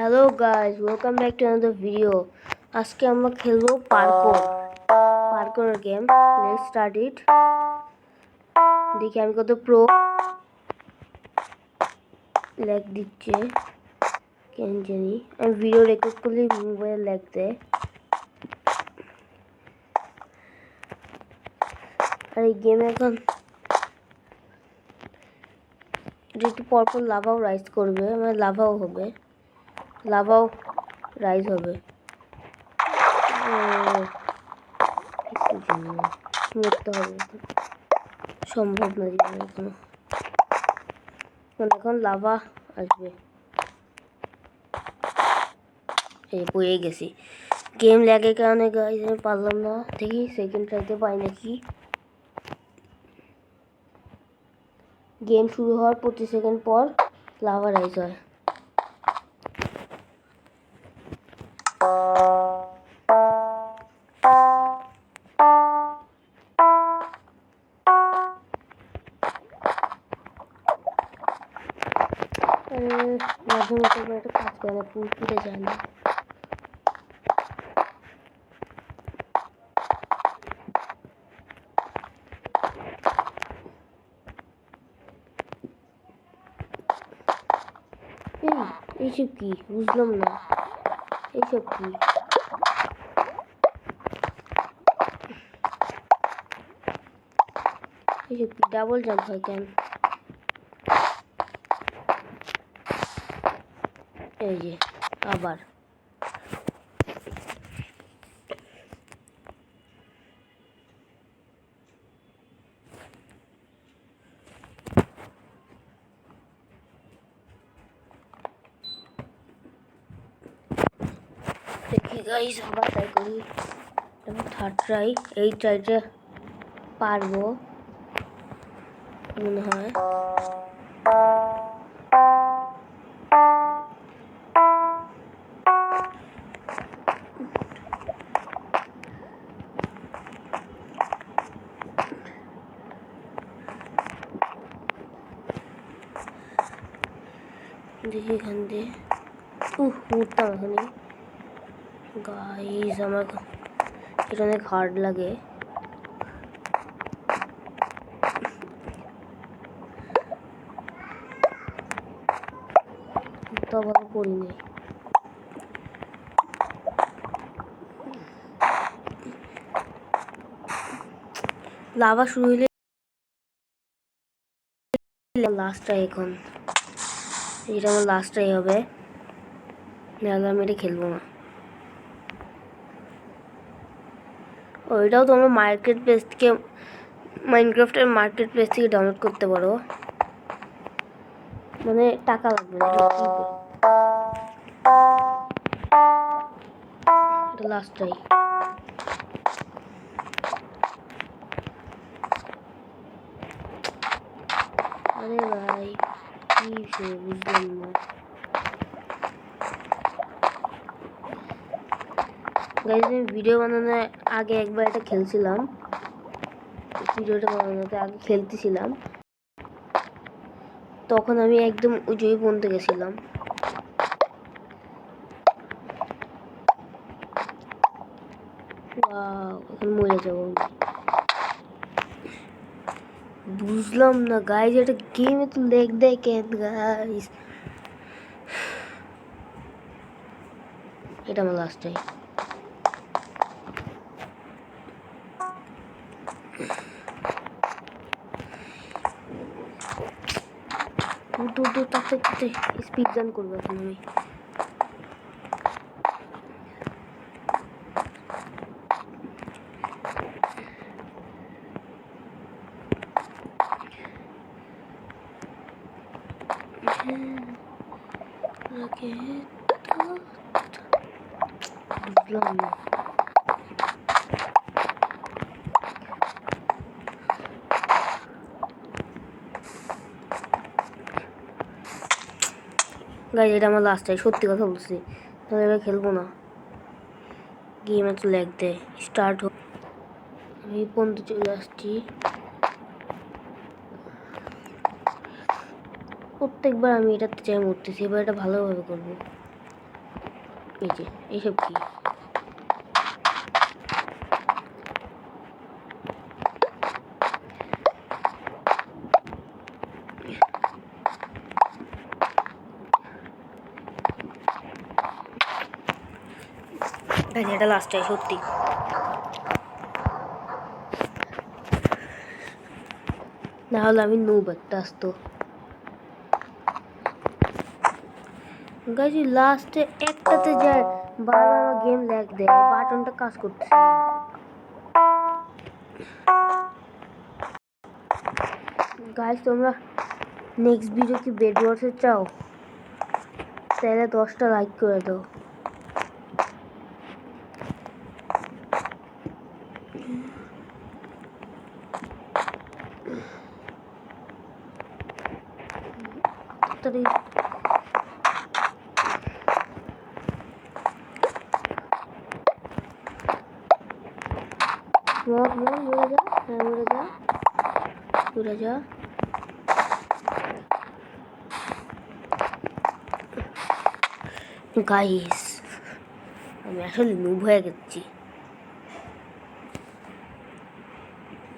Hello guys, welcome back to another video. আজকে আমরা খেলবো parkour game. Let's start it. দেখি আমি কত প্রো। ল্যাগ দিচ্ছে কেন জানি। আমি ভিডিও রেকর্ড করলে মোবাইল ল্যাগ দেয়। আর এই গেমে এখন একটু পরপর লাভাও রাইজ করবে, মানে লাভাও হবে, লাভাও রাইজ হবে। মরতে হবে, সম্ভব না জীবনে এখনো। এখন লাভা আসবে। এই পড়ে গেছি। গেম ল্যাগের কারণে গাইস আমি পারলাম না। দেখি সেকেন্ড ট্রাইতে পাই নাকি। গেম শুরু হওয়ার 25 সেকেন্ড পর লাভা রাইজ হয়। মাঝে মধ্যে একটা কাজ করে না, পুরো যায় না। এইসব কি বুঝলাম না, এইসব কি? এইসব কি ডাবল জাম্প হয় কেন? এই যে আবার দেখি গাইস, আবার ট্রাই করি। এবার থার্ড ট্রাই। এই ট্রাইটা পারবো মনে হয়। দেখি এখান দিয়ে উঠতাম এখানে। গাইস আমার এটা অনেক হার্ড লাগে। তো ভালো করিনি। লাভা শুরু হইলে লাস্ট ট্রাই। এখন এটা আমার লাস্ট ট্রাই হবে, নাহলে আমি এটা খেলবো না। ওইটাও তোমরা মার্কেট প্লেস থেকে, মাইনক্রাফটের মার্কেট প্লেস থেকে ডাউনলোড করতে পারো, মানে টাকা লাগবে না। এটা লাস্ট ট্রাই। আরে ভাই কি বুঝলাম না। গাইস আমি ভিডিও বানানোর আগে একবার এটা খেলছিলাম। ভিডিওটা বানানোতে আগে খেলতেছিলাম, তখন আমি একদম জয়ী পর্যন্ত গেছিলাম। এখন মরে যাবো। বুঝলাম না গাইস, এটা গেমে তো লেগ দেয় কেন গাইস? এটা আমার লাস্ট টাইম। দূর তাতে স্পিড রান করবো এখন আমি। বুঝলাম না। গাইস এটা আমার লাস্ট টাইম, সত্যি কথা বলছি। তাহলে এবার খেলবো না। গেম এত ল্যাগ দেয়। স্টার্ট হোক। আমি পর্যন্ত চলে আসছি। প্রত্যেকবার আমি এটাতে চাই মরতেছি, এবার এটা ভালোভাবে করবো। এই যে এইসব কি এটা লাস্টে সত্যি না হলে আমি নুব একটা আসতো গাইজ লাস্টে একটাতে যায় বারবার আমার গেম ল্যাগ দেয় বাটনটা কাজ করতেছে না গাইজ তোমরা নেক্সট ভিডিও কি বেড ওয়ার্সে চাও তাহলে 10টা লাইক করে দাও তাড়াতাড়ি মরে যা হ্যাঁ মরে যা গাইস আমি আসলে নুব হয়ে গেছি